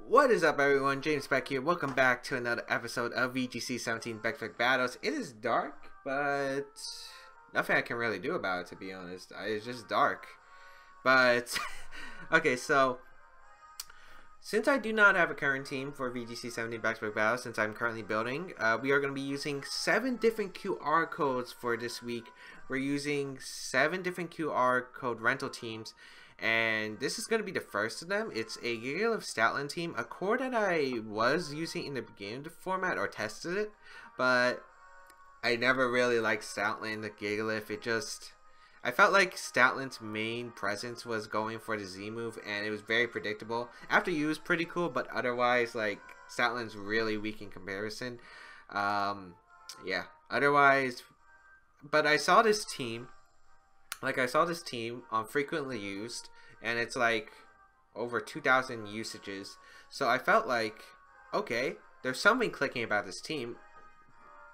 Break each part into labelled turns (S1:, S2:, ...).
S1: What is up, everyone? James Baek here. Welcome back to another episode of VGC 17 Breakneck Battles. It is dark, but nothing I can really do about it, to be honest. It's just dark. But, okay, so since I do not have a current team for VGC 17 Breakneck Battles, since I'm currently building, we are going to be using 7 different QR codes for this week. We're using 7 different QR code rental teams. And this is going to be the first of them. It's a Gigalith Statland team, a core that I was using in the beginning of the format, or tested it, but I never really liked Statland, the Gigalith. I felt like Statland's main presence was going for the Z move, and it was very predictable. After you, it was pretty cool, but otherwise, like, Statland's really weak in comparison. Yeah, otherwise, but I saw this team. I saw this team on frequently used, and it's like over 2,000 usages. So I felt like, okay, there's something clicking about this team.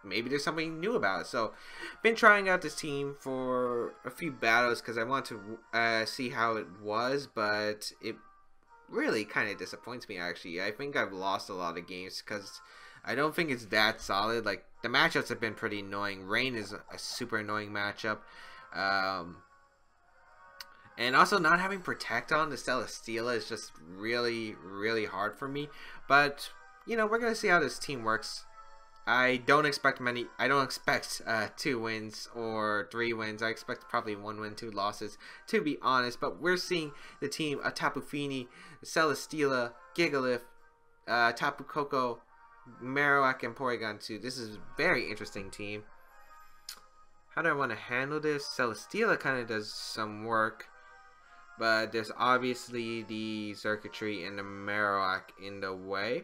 S1: Maybe there's something new about it. So been trying out this team for a few battles because I want to see how it was, but it really kind of disappoints me, actually. I think I've lost a lot of games because I don't think it's that solid. Like, the matchups have been pretty annoying. Rain is a super annoying matchup. And also not having Protect on the Celesteela is just really, really hard for me. But, you know, we're going to see how this team works. I don't expect 2 wins or 3 wins. I expect probably 1 win, 2 losses, to be honest. But we're seeing the team, Tapu Fini, Celesteela, Gigalith, Tapu Koko, Marowak, and Porygon 2. This is a very interesting team. How do I want to handle this? Celesteela kind of does some work, but there's obviously the circuitry and the Marowak in the way.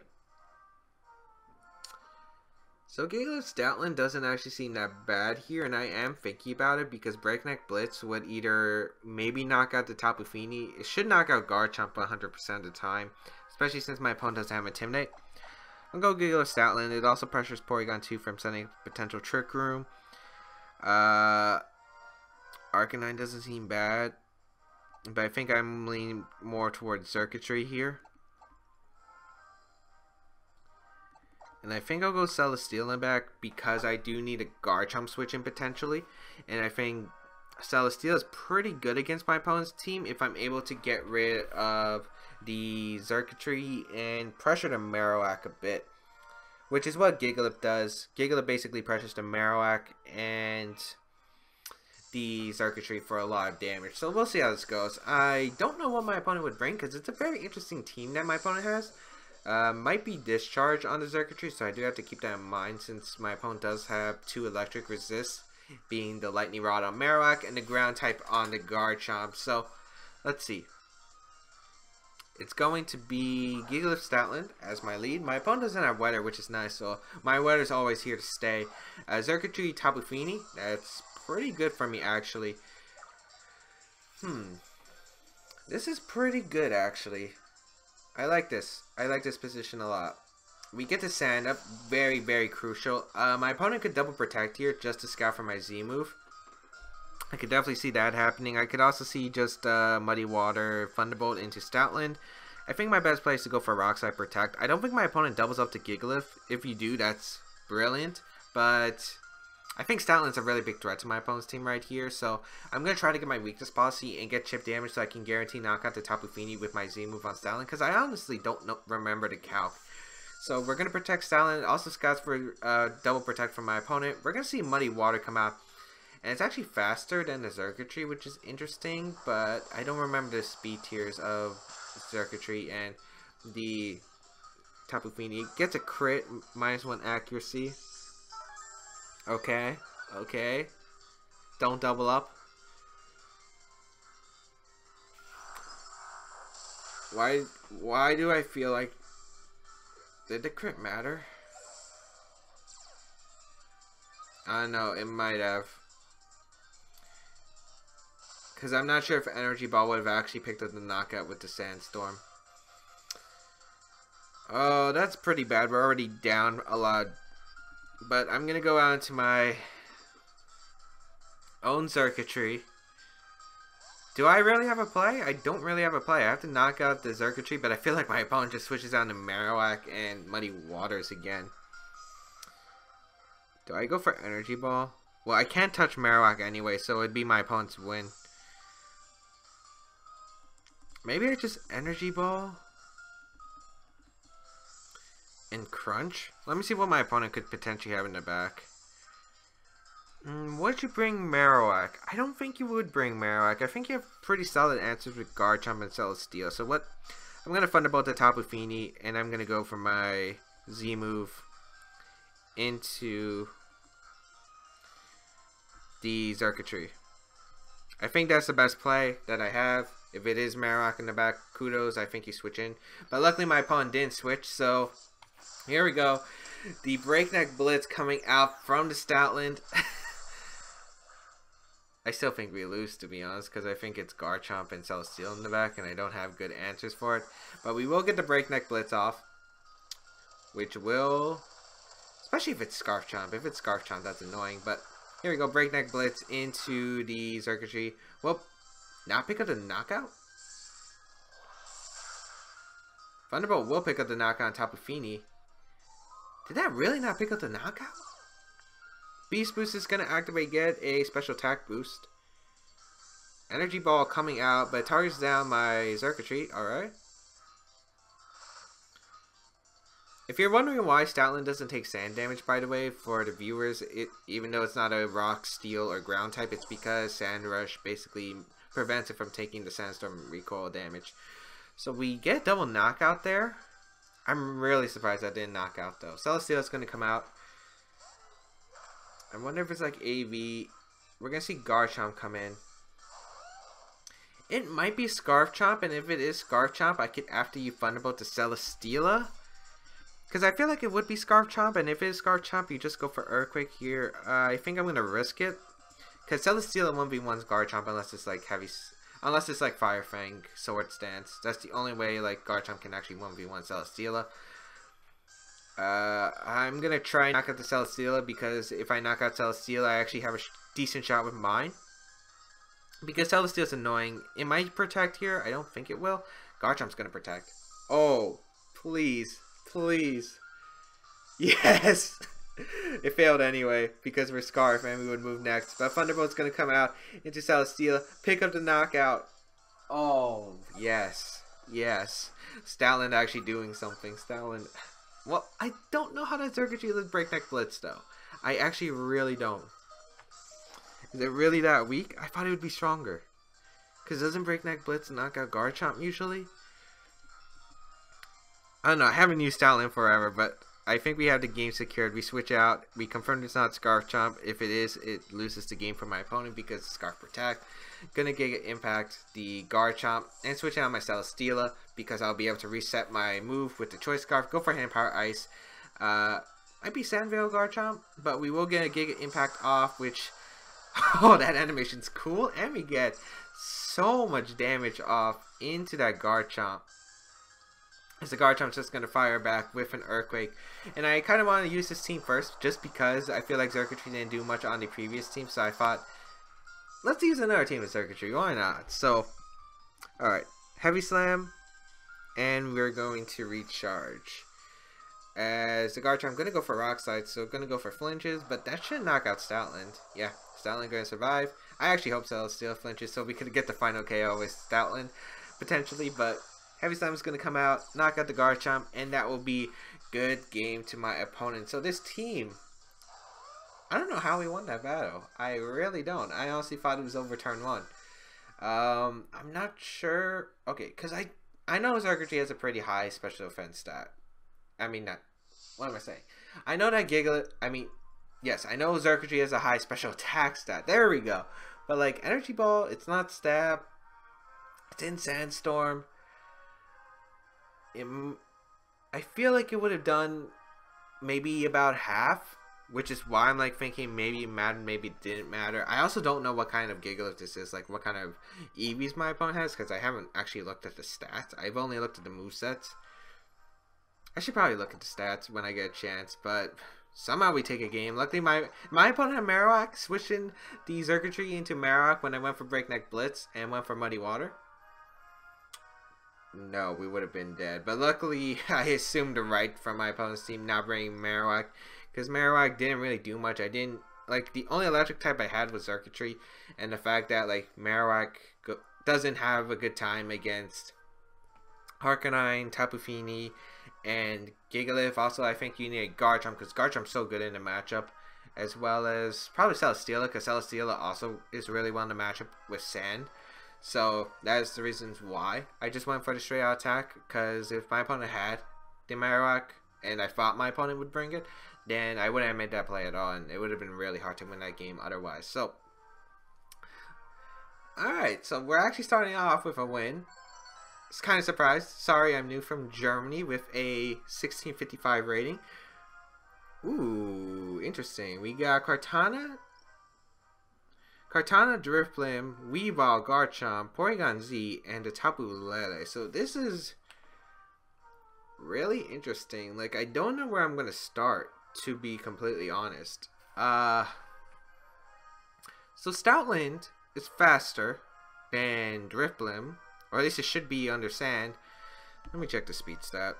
S1: So Gigalith Statland doesn't actually seem that bad here, and I am thinking about it because Breakneck Blitz would either maybe knock out the Tapu Fini. It should knock out Garchomp 100% of the time, especially since my opponent doesn't have Intimidate. I'll go Gigalith Statland. It also pressures Porygon 2 from sending potential Trick Room. Arcanine doesn't seem bad, but I think I'm leaning more towards circuitry here. And I think I'll go Celesteela back because I do need a Garchomp switch in potentially. And I think Celesteela is pretty good against my opponent's team if I'm able to get rid of the circuitry and pressure the Marowak a bit, which is what Gigalith does. Gigalith basically pressures the Marowak and the circuitry for a lot of damage. So we'll see how this goes. I don't know what my opponent would bring because it's a very interesting team that my opponent has. Might be Discharge on the circuitry, so I do have to keep that in mind since my opponent does have 2 electric resists, being the Lightning Rod on Marowak and the Ground type on the Garchomp. So let's see. It's going to be Gigalith Statland as my lead. My opponent doesn't have Weather, which is nice, so my Weather is always here to stay. Circuitry Tapu Fini, that's pretty good for me, actually. This is pretty good, actually. I like this. I like this position a lot. We get the Sand Up, very, very crucial. My opponent could double Protect here just to scout for my Z move. I could definitely see that happening. I could also see just Muddy Water, Thunderbolt into Statland. I think my best play is to go for Rock Slide Protect. I don't think my opponent doubles up to Gigalith. If you do, that's brilliant. But I think Statland's a really big threat to my opponent's team right here. So I'm going to try to get my weakness policy and get chip damage so I can guarantee knock out the Tapu Fini with my Z move on Statland. Because I honestly don't remember the calc. So we're going to protect Statland. Also scouts for double protect from my opponent. We're going to see Muddy Water come out. And it's actually faster than the circuitry, which is interesting, but I don't remember the speed tiers of circuitry and the Tapu Fini. It gets a crit, -1 accuracy. Okay, okay. Don't double up. Why do I feel like... Did the crit matter? I don't know, it might have. Because I'm not sure if Energy Ball would have actually picked up the knockout with the Sandstorm. Oh, that's pretty bad. We're already down a lot. But I'm going to go out into my own circuitry. Do I really have a play? I don't really have a play. I have to knock out the circuitry, but I feel like my opponent just switches down to Marowak and Muddy Waters again. Do I go for Energy Ball? Well, I can't touch Marowak anyway, so it'd be my opponent's win. Maybe I just Energy Ball and Crunch? Let me see what my opponent could potentially have in the back. Would you bring Marowak? I don't think you would bring Marowak. I think you have pretty solid answers with Garchomp and Celesteela. So what? I'm going to Thunderbolt the Tapu Fini, and I'm going to go for my Z move into the Xurkitree. I think that's the best play that I have. If it is Marowak in the back, kudos. I think you switch in. But luckily my opponent didn't switch, so here we go. The Breakneck Blitz coming out from the Stoutland. I still think we lose, to be honest, because I think it's Garchomp and Celesteela in the back, and I don't have good answers for it. But we will get the Breakneck Blitz off, which will, especially if it's Scarf Chomp. If it's Scarf Chomp, that's annoying. But here we go, Breakneck Blitz into the Xurkitree. Well, not pick up the knockout. Thunderbolt will pick up the knockout on Tapu Fini. Did that really not pick up the knockout? Beast Boost is going to activate, get a special attack boost. Energy Ball coming out, but it targets down my Xurkitree. Alright. If you're wondering why Stoutland doesn't take sand damage, by the way, for the viewers, even though it's not a rock, steel, or ground type, it's because Sand Rush basically prevents it from taking the Sandstorm recoil damage. So we get double knockout there. I'm really surprised that didn't knock out though. Celesteela's going to come out. I wonder if it's like AV. We're going to see Garchomp come in. It might be Scarf Chomp, and if it is Scarf Chomp, I could after you Thunderbolt to Celesteela. Because I feel like it would be Scarf Chomp, and if it is Scarf Chomp, you just go for Earthquake here. I think I'm going to risk it. Because Celesteela 1v1's Garchomp unless it's like unless it's like Fire Fang, Sword Stance. That's the only way like Garchomp can actually 1v1 Celesteela. I'm going to try and knock out the Celesteela, because if I knock out Celesteela, I actually have a decent shot with mine. Because Celesteela's annoying. It might protect here. I don't think it will. Garchomp's going to protect. Oh, please. Please. Yes! It failed anyway, because we're Scarf and we would move next. But Thunderbolt's going to come out into Celesteela. Pick up the knockout. Oh, yes. Yes. Stoutland actually doing something. Stoutland. Well, I don't know how to Xurkitree with Breakneck Blitz, though. I actually really don't. Is it really that weak? I thought it would be stronger. Because doesn't Breakneck Blitz knock out Garchomp usually? I don't know. I haven't used Stoutland forever, but I think we have the game secured. We switch out. We confirm it's not Scarf Chomp. If it is, it loses the game for my opponent because Scarf Protect. Gonna get Impact the Garchomp and switch out my Celesteela because I'll be able to reset my move with the Choice Scarf. Go for Hand Power Ice. Might be Sandveil Garchomp, but we will get a Giga Impact off, which, oh, that animation's cool. And we get so much damage off into that Garchomp. As the Garchomp's just going to fire back with an Earthquake. And I kind of want to use this team first, just because I feel like Xurkitree didn't do much on the previous team. So I thought, let's use another team with Xurkitree. Why not? So, alright. Heavy Slam. And we're going to recharge. As the Garchomp, I'm going to go for Rock Slide. So I'm going to go for Flinches. But that should knock out Stoutland. Yeah, Stoutland going to survive. I actually hope Celesteela flinches so we could get the final KO with Stoutland. Potentially, but Heavy Slam is going to come out, knock out the Garchomp, and that will be good game to my opponent. So this team, I don't know how we won that battle. I really don't. I honestly thought it was over turn 1. I'm not sure. Okay, because I know Xurkitree has a pretty high special defense stat. I mean, not. What am I saying? I know that yes, I know Xurkitree has a high special attack stat. There we go. But like Energy Ball, it's not Stab. It's in Sandstorm. I feel like it would have done maybe about half, which is why I'm like thinking maybe it mattered, maybe it didn't matter. I also don't know what kind of Gigalith this is, like what kind of EVs my opponent has, because I haven't actually looked at the stats. I've only looked at the movesets. I should probably look at the stats when I get a chance, but Somehow we take a game. Luckily, my opponent had Marowak, switching the circuitry into Marowak when I went for Breakneck Blitz and went for Muddy Water. No, we would have been dead. But luckily, I assumed right from my opponent's team not bringing Marowak, because Marowak didn't really do much. I didn't like the only electric type I had was circuitry, and the fact that like Marowak doesn't have a good time against Harkonine, Tapu Fini, and Gigalith. Also, I think you need a Garchomp because Garchomp's so good in the matchup, as well as probably Celesteela because Celesteela also is really well in the matchup with Sand. So that is the reasons why I just went for the straight out attack, because if my opponent had the Marowak and I thought my opponent would bring it, then I wouldn't have made that play at all, and it would have been really hard to win that game otherwise. So, alright, so we're actually starting off with a win. It's kind of surprised. Sorry, I'm new from Germany with a 1655 rating. Ooh, interesting. We got Kartana, Drifblim, Weavile, Garchomp, Porygon Z, and the Tapu Lele. So this is really interesting. Like, I don't know where I'm going to start, to be completely honest. So Stoutland is faster than Drifblim, or at least it should be under Sand. Let me check the speed stat.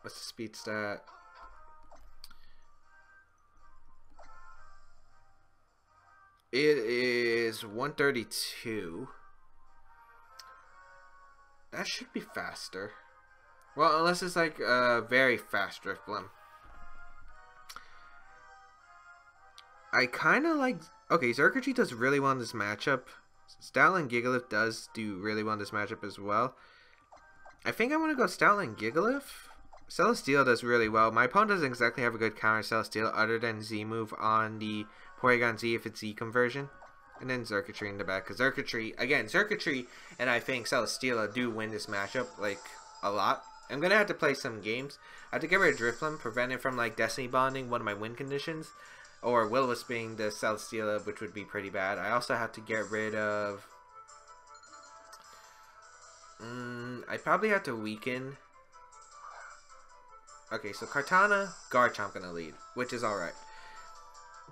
S1: What's the speed stat? It is 132. That should be faster. Well, unless it's like a very fast Drifblim. I kind of like... Okay, Xurkitree does really well in this matchup. Stoutland Gigalith does do really well in this matchup as well. I think I want to go Stoutland Gigalith. Celesteela does really well. My opponent doesn't exactly have a good counter Celesteela other than Z move on the Porygon Z if it's Z conversion. And then Xurkitree in the back. Because Xurkitree and I think Celesteela do win this matchup like a lot. I'm going to have to play some games. I have to get rid of Drifblim, prevent it from like Destiny Bonding, one of my win conditions. Or Will-O-Wisp the Celesteela, which would be pretty bad. I also have to get rid of... I probably have to weaken... Okay, so Kartana, Garchomp gonna lead, which is alright.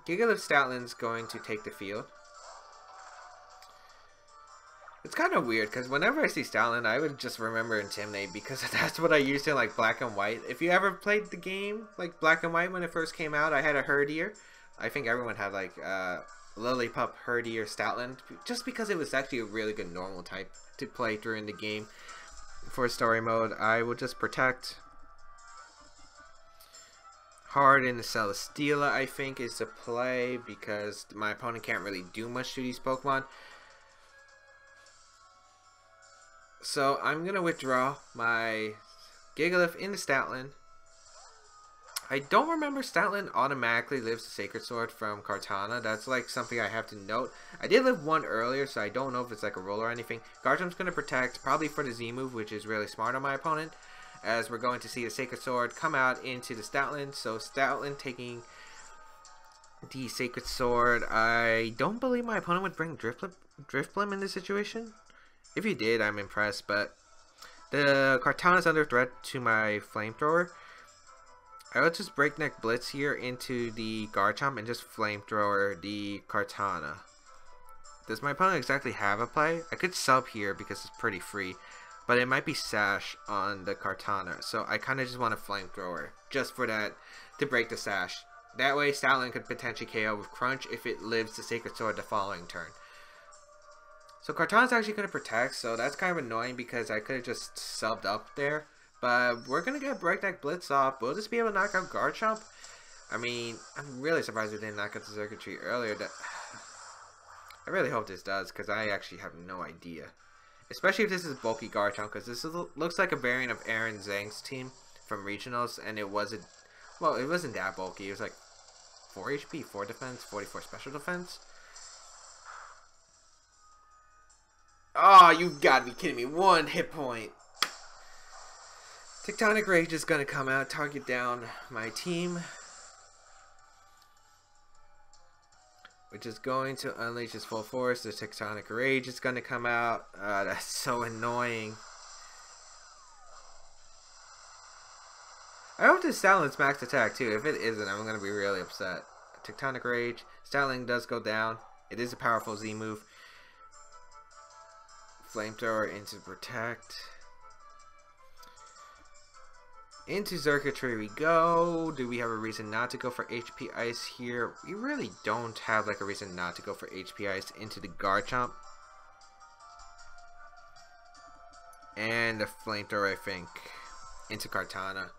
S1: Gigalith Stoutland's going to take the field. It's kind of weird, because whenever I see Stoutland, I would just remember Intimidate, because that's what I used in like Black and White. If you ever played the game, like Black and White when it first came out, I had a Herdier. I think everyone had like Lillipup, Herdier, Stoutland, just because it was actually a really good normal type to play during the game. For story mode, I will just protect. Hard in the Celesteela, I think, is the play, because my opponent can't really do much to these Pokemon. So I'm going to withdraw my Gigalith into Stoutland. I don't remember Stoutland automatically lives the Sacred Sword from Kartana. That's like something I have to note. I did live one earlier, so I don't know if it's like a roll or anything. Garchomp's going to protect, probably for the Z move, which is really smart on my opponent, as we're going to see the Sacred Sword come out into the Stoutland. So Stoutland taking the Sacred Sword. I don't believe my opponent would bring Drifblim in this situation. If he did, I'm impressed, but the Kartana's under threat to my Flamethrower. I will just Breakneck Blitz here into the Garchomp and just Flamethrower the Kartana. Does my opponent exactly have a play? I could sub here because it's pretty free, but it might be Sash on the Kartana, so I kind of just want a Flamethrower just for that, to break the Sash. That way Stoutland could potentially KO with Crunch if it lives the Sacred Sword the following turn. So Kartana's actually going to protect, so that's kind of annoying because I could have just subbed up there. But we're going to get Breakneck Blitz off. Will this be able to knock out Garchomp? I mean, I'm really surprised it didn't knock out the Circuitry earlier. I really hope this does, because I actually have no idea. Especially if this is bulky Garchomp, because this looks like a variant of Aaron Zhang's team from Regionals, and it wasn't, well, it wasn't that bulky. It was like 4 HP, 4 defense, 44 special defense. Oh, you've got to be kidding me. 1 hit point. Tectonic Rage is going to come out, target down my team, which is going to unleash his full force. The Tectonic Rage is going to come out. That's so annoying. I hope this Stalin's max attack too. If it isn't, I'm going to be really upset. Tectonic Rage. Stalin does go down. It is a powerful Z move. Flamethrower into Protect. Into Circuitry we go. Do we have a reason not to go for HP Ice here? We really don't have like a reason not to go for HP Ice into the Garchomp. And the Flamethrower, I think, into Kartana.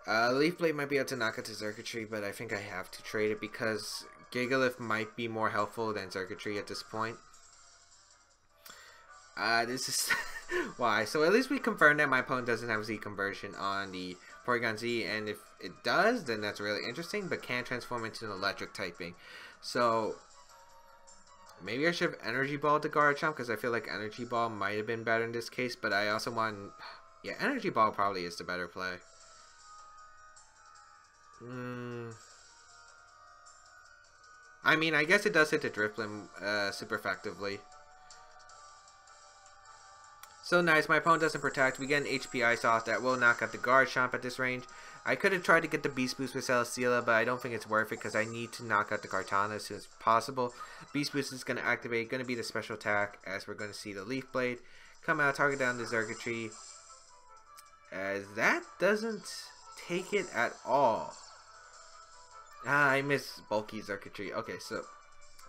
S1: Leaf Blade might be able to knock out the Circuitry, but I think I have to trade it because Gigalith might be more helpful than Circuitry at this point. This is why. So at least we confirmed that my opponent doesn't have Z conversion on the Porygon Z, and if it does, then that's really interesting, but can transform into an electric typing. So maybe I should have Energy Ball to Garchomp, because I feel like Energy Ball might have been better in this case, but I also want... Yeah, Energy Ball probably is the better play. I mean, I guess it does hit the Drifblim super effectively. So nice, my opponent doesn't protect. We get an HP Ice off that will knock out the Garchomp at this range. I could have tried to get the Beast Boost with Celesteela, but I don't think it's worth it because I need to knock out the Kartana as soon as possible. Beast Boost is going to activate, going to be the special attack, as we're going to see the Leaf Blade come out, target down the Circuitry. As that doesn't take it at all. I miss bulky Circuitry. Okay, so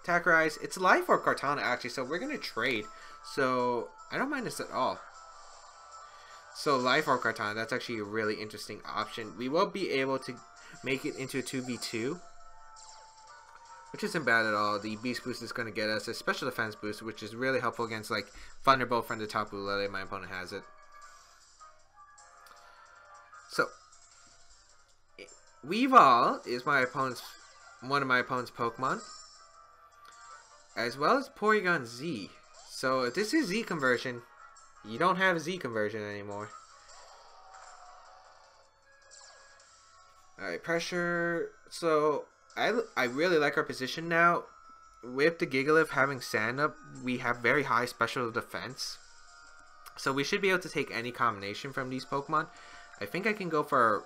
S1: attack rise. It's life or Kartana actually, so we're going to trade. So I don't mind this at all. So life or Kartana, that's actually a really interesting option. We will be able to make it into a 2v2, which isn't bad at all. The Beast Boost is going to get us a special defense boost, which is really helpful against like Thunderbolt from the Tapu Lele. My opponent has it. So Weavile is one of my opponent's Pokemon, as well as Porygon Z. So if this is Z conversion, you don't have Z conversion anymore. Alright, pressure. So I really like our position now. With the Gigalith having Sand up, we have very high special defense. So we should be able to take any combination from these Pokemon. I think I can go for...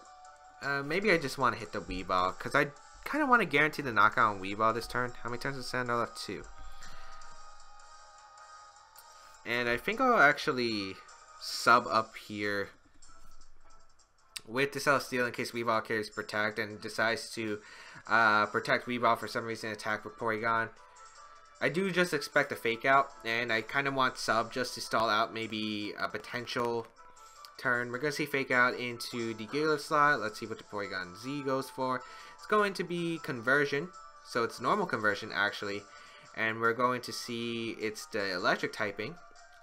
S1: maybe I just want to hit the Weavile, because I kind of want to guarantee the knockout on Weavile this turn. How many turns does Sand are left? 2. And I think I'll actually sub up here with the Celesteela in case Weavile carries Protect and decides to protect Weavile for some reason, attack with Porygon. I do just expect a Fake Out, and I kind of want sub just to stall out maybe a potential turn. We're going to see Fake Out into the Gigalith slot. Let's see what the Porygon Z goes for. It's going to be Conversion, so it's normal conversion actually, and we're going to see it's the electric typing.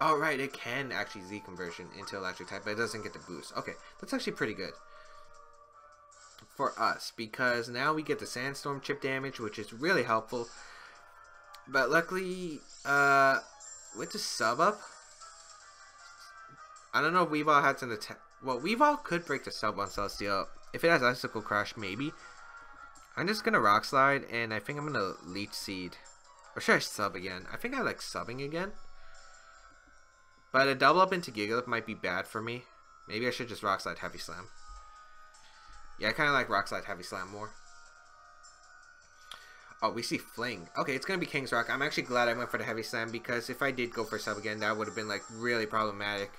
S1: Oh right, it can actually Z conversion into electric type, but it doesn't get the boost. Okay, that's actually pretty good for us, because now we get the Sandstorm chip damage, which is really helpful. But luckily, with the sub up, I don't know if Weavile has an attack. Well, Weavile could break the sub on Celesteela. If it has Icicle Crush, maybe. I'm just going to Rock Slide, and I think I'm going to Leech Seed. Or should I sub again? I think I like subbing again. But a double up into Gigalith might be bad for me. Maybe I should just Rock Slide Heavy Slam. Yeah, I kind of like Rock Slide Heavy Slam more. Oh, we see Fling. Okay, it's going to be King's Rock. I'm actually glad I went for the Heavy Slam, because if I did go for sub again, that would have been like really problematic.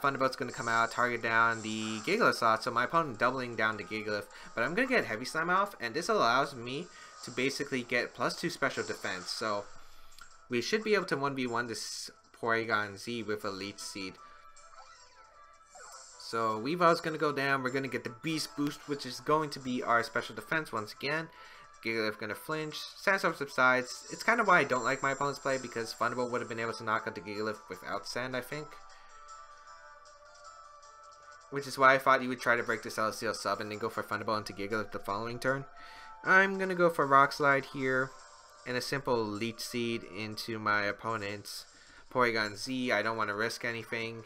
S1: Thunderbolt's going to come out, target down the Gigalith slot, so my opponent doubling down the Gigalith. But I'm going to get Heavy Slam off, and this allows me to basically get +2 special defense. So we should be able to 1v1 this Porygon Z with a Leech Seed. So Weavile's going to go down. We're going to get the Beast Boost, which is going to be our special defense once again. Gigalith going to flinch. Sandstorm subsides. It's kind of why I don't like my opponent's play, because Thunderbolt would have been able to knock out the Gigalith without Sand, I think. Which is why I thought you would try to break the Celesteela sub and then go for Thunderbolt into Gigalith the following turn. I'm going to go for Rock Slide here and a simple Leech Seed into my opponent's Porygon Z. I don't want to risk anything.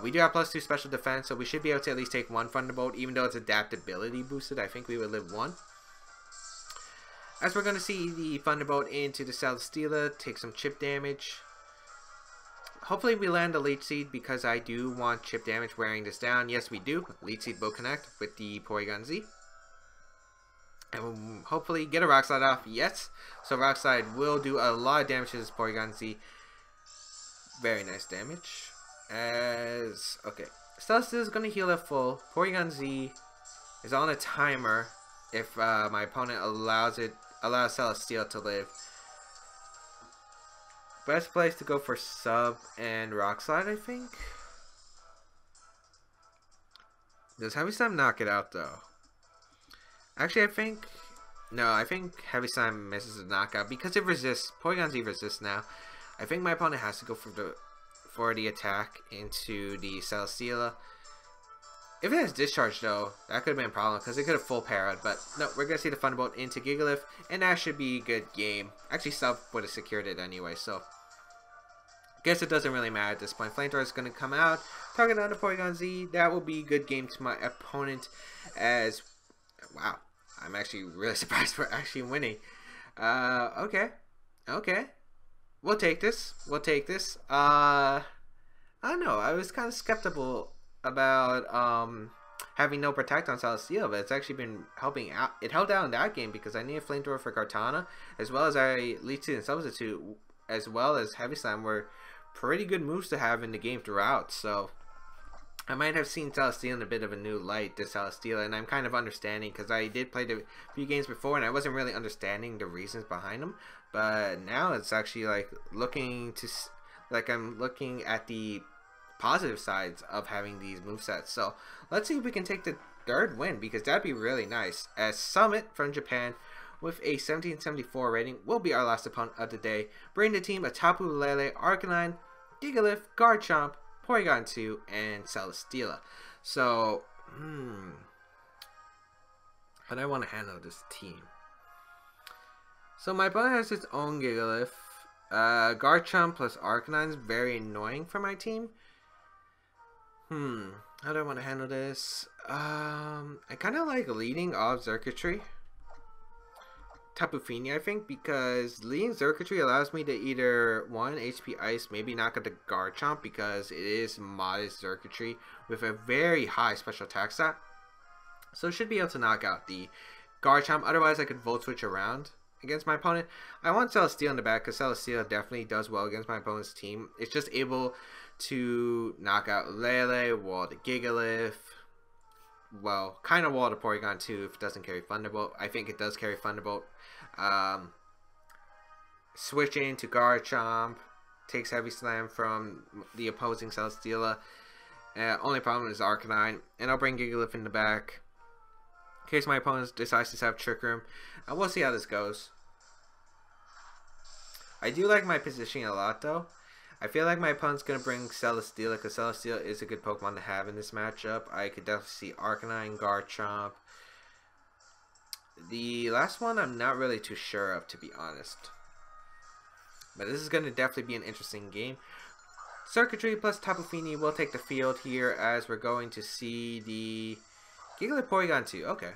S1: We do have +2 special defense, so we should be able to at least take 1 Thunderbolt, even though it's adaptability boosted. I think we would live 1. As we're going to see the Thunderbolt into the Celesteela, take some chip damage. hopefully we land a Leech Seed because I do want chip damage wearing this down. Yes, we do. Leech Seed will connect with the Porygon Z. And we'll hopefully get a Rock Slide off. Yes. So Rock Slide will do a lot of damage to this Porygon Z. Very nice damage. Okay. Celesteela is going to heal at full. Porygon Z is on a timer if my opponent allows Celesteela to live. Best place to go for Sub and Rock Slide, I think. Does Heavy Slam knock it out, though? Actually, I think Heavy Slam misses the knockout because it resists. Porygon Z resists now. I think my opponent has to go for the attack into the Celesteela. If it has Discharge, though, that could have been a problem because it could have full parried. But no, we're going to see the Thunderbolt into Gigalith, and that should be a good game. Actually, Sub would have secured it anyway, so guess it doesn't really matter at this point. Flamethrower is going to come out, target on the Porygon Z. That will be a good game to my opponent as... Wow, I'm actually really surprised we're actually winning. Okay. We'll take this. I don't know. I was kind of skeptical about having no Protect on Celesteela, but it's actually been helping out. It held out in that game because I needed Flamethrower for Kartana, as well as I Leech Seed and Substitute, as well as Heavy Slam were pretty good moves to have in the game throughout. So I might have seen Celesteela in a bit of a new light to Celesteela, and I'm kind of understanding because I did play the few games before and I wasn't really understanding the reasons behind them. But now it's actually like I'm looking at the positive sides of having these movesets. So let's see if we can take the third win, because that'd be really nice. As Summit from Japan with a 1774 rating will be our last opponent of the day. Bring the team a Tapu Lele, Arcanine, Gigalith, Garchomp, Porygon 2, and Celesteela. So, how do I want to handle this team? So my opponent has its own Gigalith. Garchomp plus Arcanine is very annoying for my team. How do I want to handle this? I kind of like leading off Xurkitree. Tapu Fini, I think, because leading Xurkitree allows me to either 1 HP Ice, maybe knock out the Garchomp because it is modest Xurkitree with a very high special attack stat. So should be able to knock out the Garchomp. Otherwise, I could Volt Switch around against my opponent. I want Celesteela in the back because Celesteela definitely does well against my opponent's team. It's just able to knock out Lele, wall the Gigalith. Well, kind of wall the Porygon 2 if it doesn't carry Thunderbolt. I think it does carry Thunderbolt. Switching to Garchomp, takes Heavy Slam from the opposing Celesteela. Only problem is Arcanine, and I'll bring Gigalith in the back in case my opponent decides to have Trick Room. We'll see how this goes. I do like my positioning a lot, though. I feel like my opponent's going to bring Celesteela because Celesteela is a good Pokemon to have in this matchup. I could definitely see Arcanine, Garchomp. The last one I'm not really too sure of, to be honest. But this is going to definitely be an interesting game. Xurkitree plus Tapu Fini will take the field here as we're going to see the Gigalith Porygon 2. Okay.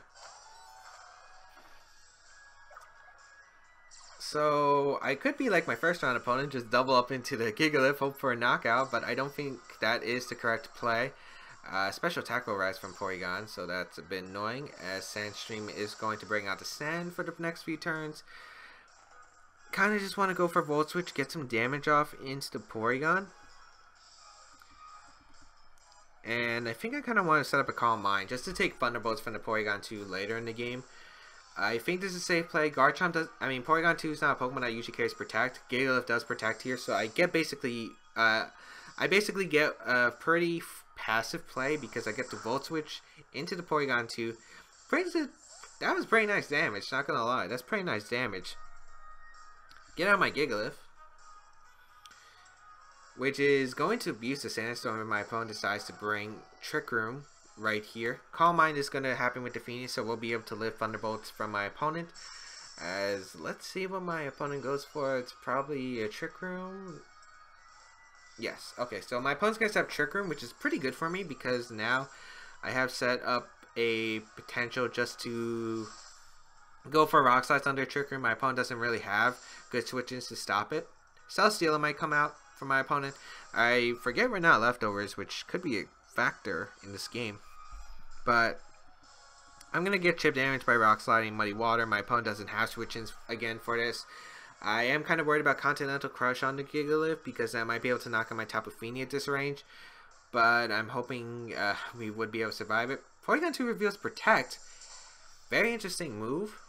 S1: So I could be like my first round opponent, just double up into the Gigalith, hope for a knockout, but I don't think that is the correct play. Special attack will rise from Porygon, so that's a bit annoying, as Sandstream is going to bring out the Sand for the next few turns. Kind of just want to go for Volt Switch, get some damage off into the Porygon. And I think I kind of want to set up a Calm Mind, just to take Thunderbolts from the Porygon 2 later in the game. I think this is a safe play. Garchomp does, Porygon 2 is not a Pokemon that usually carries Protect. Gigalith does Protect here, so I get basically, I basically get a pretty passive play because I get the Volt Switch into the Porygon 2. That was pretty nice damage, not gonna lie. That's pretty nice damage. Get out my Gigalith, which is going to abuse the Sandstorm if my opponent decides to bring Trick Room right here. Calm Mind is going to happen with the Phoenix, so we'll be able to live Thunderbolts from my opponent. As let's see what my opponent goes for. It's probably a Trick Room. Yes. Okay, so my opponent's going to set up Trick Room, which is pretty good for me because now I have set up a potential just to go for Rock Slides under Trick Room. My opponent doesn't really have good switches to stop it. Celesteela might come out. for my opponent. I forget we're not leftovers, which could be a factor in this game. But I'm going to get chip damage by rock sliding, muddy water. My opponent doesn't have switch-ins again for this. I am kind of worried about Continental Crush on the Gigalith because I might be able to knock on my Tapu Fini at this range. But I'm hoping we would be able to survive it. Porygon 2 reveals Protect. Very interesting move.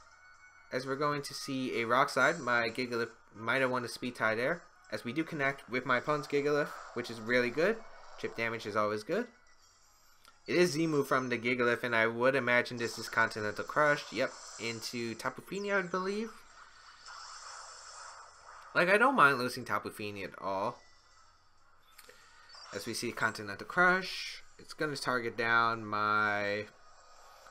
S1: As we're going to see a Rock Slide. My Gigalith might have won the Speed Tie there. As we do connect with my opponent's Gigalith, which is really good. Chip damage is always good. It is Z-move from the Gigalith, and I would imagine this is Continental Crush. Yep, into Tapu Fini, I believe. Like, I don't mind losing Tapu Fini at all. As we see Continental Crush, it's going to target down my...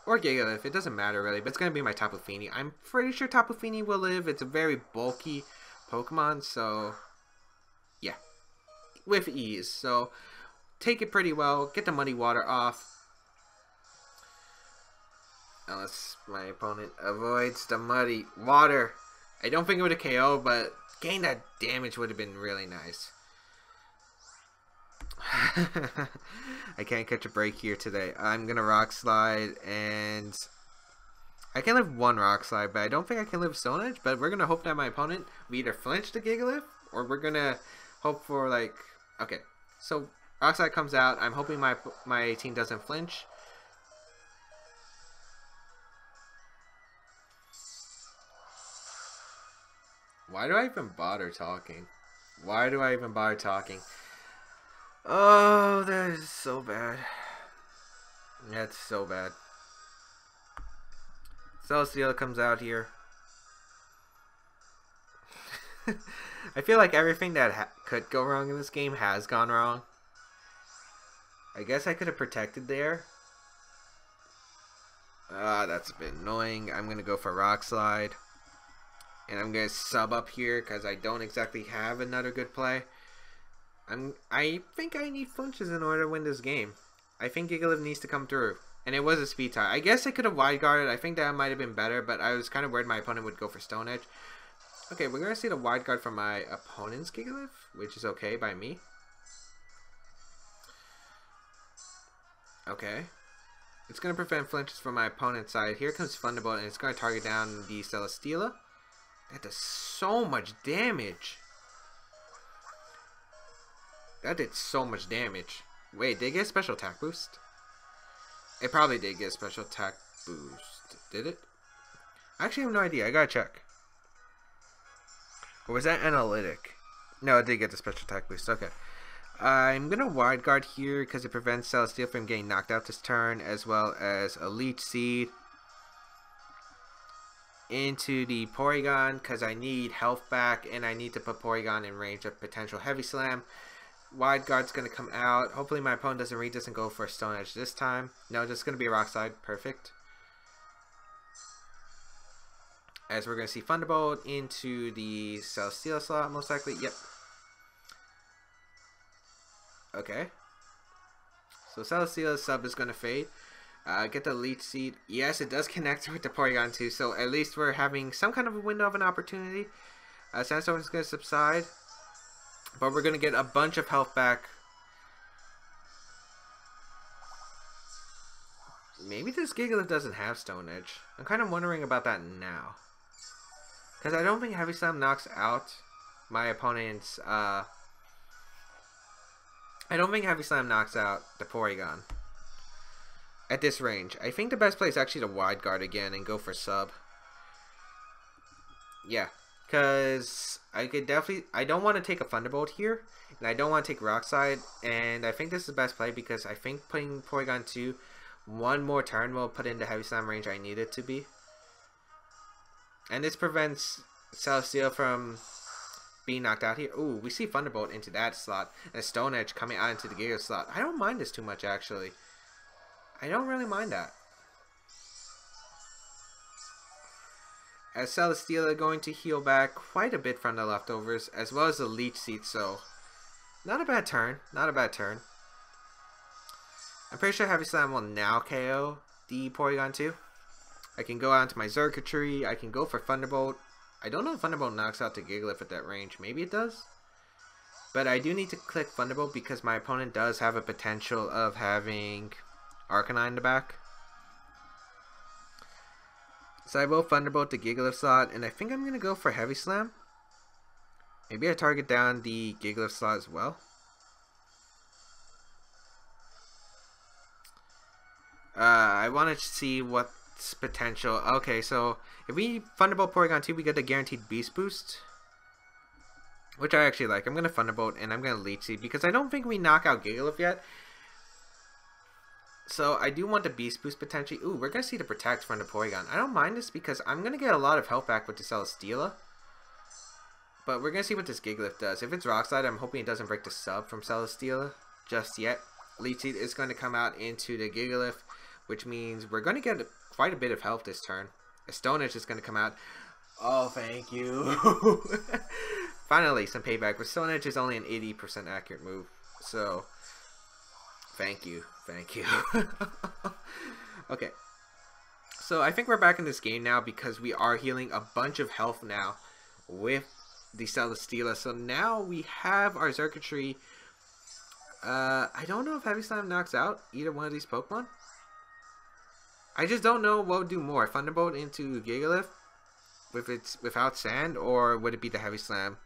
S1: or Gigalith, it doesn't matter really, but it's going to be my Tapu Fini. I'm pretty sure Tapu Fini will live. It's a very bulky Pokemon, so... yeah, with ease. So... take it pretty well, get the muddy water off. Unless my opponent avoids the muddy water. I don't think it would have KO, but getting that damage would have been really nice. I can't catch a break here today. I'm going to Rock Slide, and I can live one Rock Slide, but I don't think I can live Stone Edge. But we're going to hope that my opponent will either flinch the Gigalith, or we're going to hope for, like... okay, so... Rock Slide comes out. I'm hoping my team doesn't flinch. Why do I even bother talking? Why do I even bother talking? Oh, that is so bad. That's so bad. Celesteela comes out here. I feel like everything that could go wrong in this game has gone wrong. I guess I could have protected there. That's a bit annoying. I'm going to go for Rock Slide. And I'm going to sub up here because I don't exactly have another good play. I think I need flinches in order to win this game. I think Gigalith needs to come through. And it was a speed tie. I guess I could have wide guarded. I think that might have been better, but I was kind of worried my opponent would go for Stone Edge. Okay, we're going to see the wide guard from my opponent's Gigalith, which is okay by me. Okay. It's going to prevent flinches from my opponent's side. Here comes Thunderbolt, and it's going to target down the Celesteela. That does so much damage. That did so much damage. Wait, did it get a special attack boost? It probably did get a special attack boost. Did it? I actually have no idea. I gotta check. Or was that analytic? No, it did get the special attack boost. Okay. I'm going to wide guard here because it prevents Celesteela from getting knocked out this turn, as well as a Leech Seed into the Porygon because I need health back and I need to put Porygon in range of potential Heavy Slam. Wide guard's going to come out. Hopefully my opponent doesn't read this and go for a Stone Edge this time. No, just going to be a Rock Slide. Perfect. As we're going to see Thunderbolt into the Celesteela slot, most likely. Yep. Okay. So Celesteela's sub is going to fade. Get the Leech Seed. Yes, it does connect with the Porygon too. So at least we're having some kind of a window of an opportunity. Sandstorm is going to subside. But we're going to get a bunch of health back. Maybe this Gigalith doesn't have Stone Edge. I'm kind of wondering about that now. Because I don't think Heavy Slam knocks out my opponent's... I don't think Heavy Slam knocks out the Porygon at this range. I think the best play is actually to wide guard again and go for sub. Yeah, because I could definitely... I don't want to take a Thunderbolt here, and I don't want to take Rock Slide, and I think this is the best play because I think putting Porygon 2 one more turn will put in the Heavy Slam range I need it to be. And this prevents Celesteela from being knocked out here. Ooh, we see Thunderbolt into that slot. And Stone Edge coming out into the Giga slot. I don't mind this too much, actually. I don't really mind that. As Celesteela going to heal back quite a bit from the leftovers, as well as the Leech Seed, so not a bad turn. Not a bad turn. I'm pretty sure Heavy Slam will now KO the Porygon 2. I can go out into my Circuitry. I can go for Thunderbolt. I don't know if Thunderbolt knocks out the Gigalith at that range. Maybe it does. But I do need to click Thunderbolt because my opponent does have a potential of having Arcanine in the back. So I will Thunderbolt the Gigalith slot, and I think I'm going to go for Heavy Slam. Maybe I target down the Gigalith slot as well. I want to see what's potential. Okay, so if we Thunderbolt Porygon 2, we get the guaranteed Beast Boost, which I actually like. I'm going to Thunderbolt and I'm going to Leech Seed because I don't think we knock out Gigalith yet. So I do want the Beast Boost potentially. Ooh, we're going to see the Protect from the Porygon. I don't mind this because I'm going to get a lot of health back with the Celesteela. But we're going to see what this Gigalith does. If it's Rock Slide, I'm hoping it doesn't break the sub from Celesteela just yet. Leech Seed is going to come out into the Gigalith, which means we're going to get quite a bit of health this turn. A Stone Edge is going to come out. Oh, thank you. Finally, some payback. But Stone Edge is only an 80% accurate move. So, thank you. Thank you. Okay. So, I think we're back in this game now because we are healing a bunch of health now with the Celesteela. So, now we have our circuitry. I don't know if Heavy Slam knocks out either one of these Pokemon. I just don't know what would do more. Thunderbolt into Gigalith without Sand, or would it be the Heavy Slam?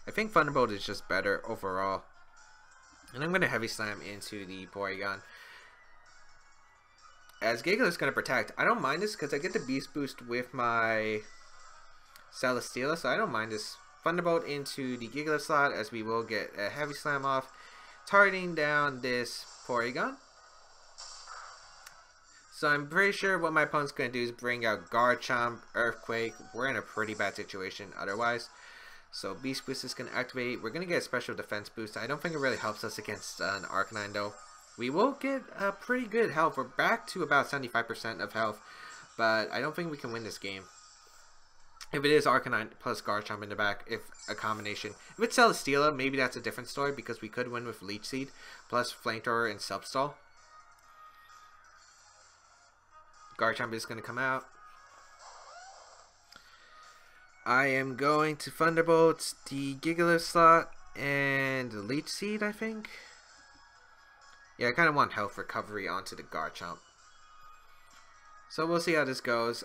S1: I think Thunderbolt is just better overall. And I'm going to Heavy Slam into the Porygon. As Gigalith's going to Protect, I don't mind this because I get the Beast Boost with my Celesteela, so I don't mind this. Thunderbolt into the Gigalith slot as we will get a Heavy Slam off, targeting down this Porygon. So I'm pretty sure what my opponent's going to do is bring out Garchomp, Earthquake. We're in a pretty bad situation otherwise. So Beast Boost is going to activate. We're going to get a special defense boost. I don't think it really helps us against an Arcanine though. We will get a pretty good health. We're back to about 75% of health. But I don't think we can win this game. If it is Arcanine plus Garchomp in the back, if a combination. If it's Celesteela, maybe that's a different story because we could win with Leech Seed plus Flamethrower and Substall. Garchomp is going to come out. I am going to Thunderbolt the Gigalith slot and Leech Seed, I think. Yeah, I kind of want health recovery onto the Garchomp. So we'll see how this goes.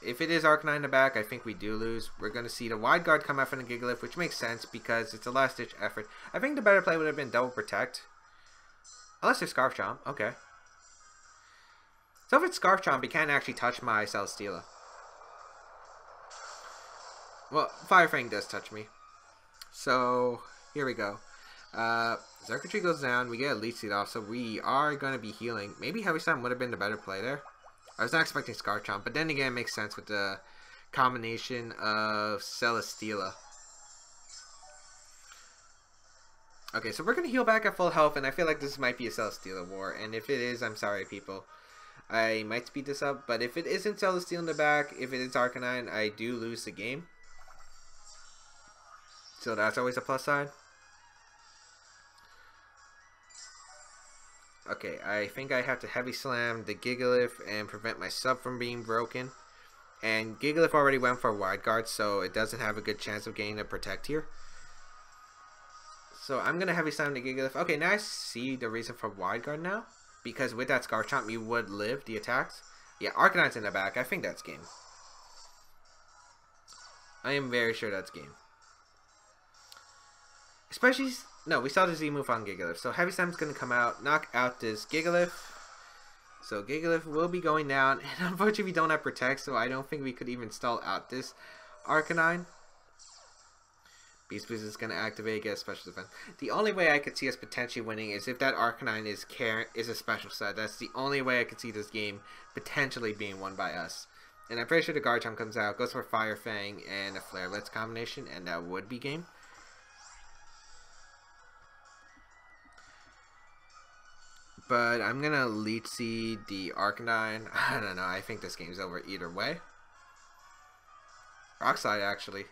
S1: If it is Arcanine in the back, I think we do lose. We're going to see the Wide Guard come out from the Gigalith, which makes sense because it's a last-ditch effort. I think the better play would have been Double Protect. Unless there's Scarf Chomp. Okay. So if it's Scarf Chomp, it can't actually touch my Celesteela. Well, Fire Fang does touch me. So, here we go. Circuitry goes down. We get a Leech Seed off, so we are going to be healing. Maybe Heavy Slam would have been the better play there. I was not expecting Scarf Chomp, but then again, it makes sense with the combination of Celesteela. Okay, so we're going to heal back at full health, and I feel like this might be a Celesteela war. And if it is, I'm sorry, people. I might speed this up, but if it isn't Celesteela in the back, if it is Arcanine, I do lose the game. So that's always a plus side. Okay, I think I have to Heavy Slam the Gigalith and prevent my sub from being broken. And Gigalith already went for Wide Guard, so it doesn't have a good chance of getting a Protect here. So I'm going to Heavy Slam the Gigalith. Okay, now I see the reason for Wide Guard now. Because with that Scarf Chomp, you would live the attacks. Yeah, Arcanine's in the back. I think that's game. I am very sure that's game. Especially... No, we saw the Z move on Gigalith. So Heavy Slam's going to come out, knock out this Gigalith. So Gigalith will be going down. And unfortunately, we don't have Protect, so I don't think we could even stall out this Arcanine. Beast Boost is going to activate, get a special defense. The only way I could see us potentially winning is if that Arcanine is a special set. That's the only way I could see this game potentially being won by us. And I'm pretty sure the Garchomp comes out, goes for Fire Fang and a Flare Blitz combination, and that would be game. But I'm going to Leech Seed the Arcanine. I don't know, I think this game's over either way. Rock Slide, actually.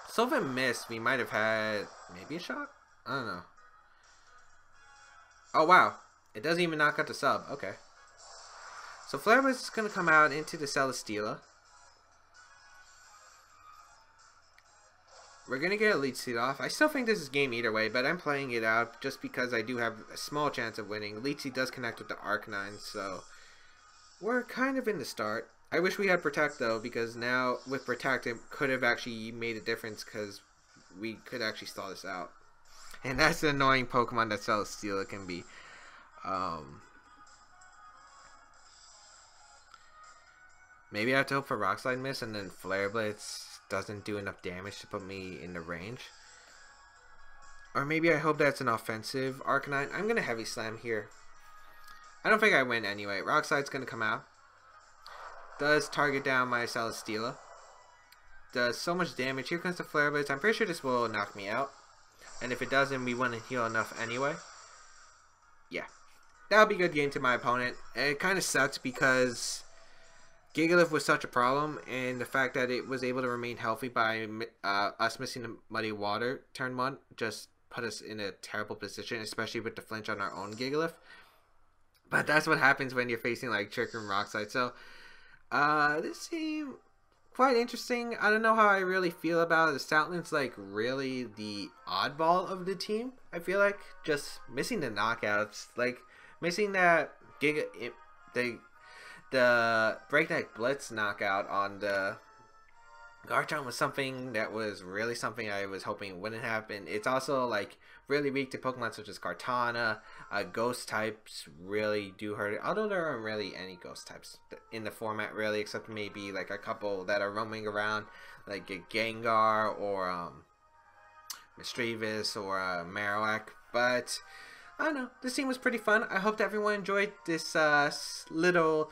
S1: So if it missed, we might have had maybe a shot? I don't know. Oh, wow. It doesn't even knock out the sub. Okay. So Flare Blitz is going to come out into the Celesteela. we're going to get a lead seed off. I still think this is game either way, but I'm playing it out just because I do have a small chance of winning. Lead seed does connect with the Arcanine, so we're kind of in the start. I wish we had Protect, though, because now with Protect, it could have actually made a difference because we could actually stall this out. And that's the annoying Pokemon that Celesteela can be. Maybe I have to hope for Rock Slide miss and then Flare Blitz doesn't do enough damage to put me in the range. Or maybe I hope that's an offensive Arcanine. I'm going to Heavy Slam here. I don't think I win anyway. Rock Slide's going to come out. Does target down my Celesteela. Does so much damage. Here comes the Flare Blitz. I'm pretty sure this will knock me out. And if it doesn't, we wouldn't heal enough anyway. Yeah. That would be a good game to my opponent. And it kind of sucks because Gigalith was such a problem, and the fact that it was able to remain healthy by us missing the Muddy Water turn 1 just put us in a terrible position, especially with the flinch on our own Gigalith. But that's what happens when you're facing like Trick and Rock Slide. So this seemed quite interesting. I don't know how I really feel about it. The Stoutland's like really the oddball of the team. I feel like just missing the knockouts, like missing that the Breakneck Blitz knockout on the Garchomp was something that was really something I was hoping wouldn't happen. It's also like really weak to Pokemon such as Kartana. Ghost types really do hurt it, although there aren't really any ghost types in the format really, except maybe like a couple that are roaming around, like a Gengar or Mischievous or Marowak. But I don't know, this team was pretty fun. I hope that everyone enjoyed this little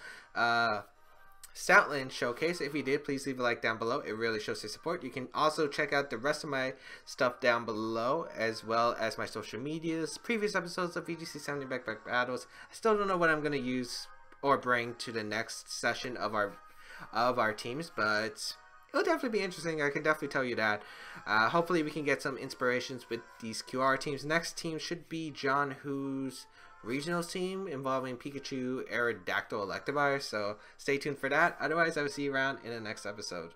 S1: Stoutland showcase. If you did, please leave a like down below. It really shows your support. You can also check out the rest of my stuff down below, as well as my social medias, previous episodes of VGC 17 Back Battles. I still don't know what I'm going to use or bring to the next session of our teams, but it'll definitely be interesting. I can definitely tell you that. Hopefully we can get some inspirations with these QR teams. Next team should be John Who's regionals team involving Pikachu, Aerodactyl, Electivire, so stay tuned for that. Otherwise, I will see you around in the next episode.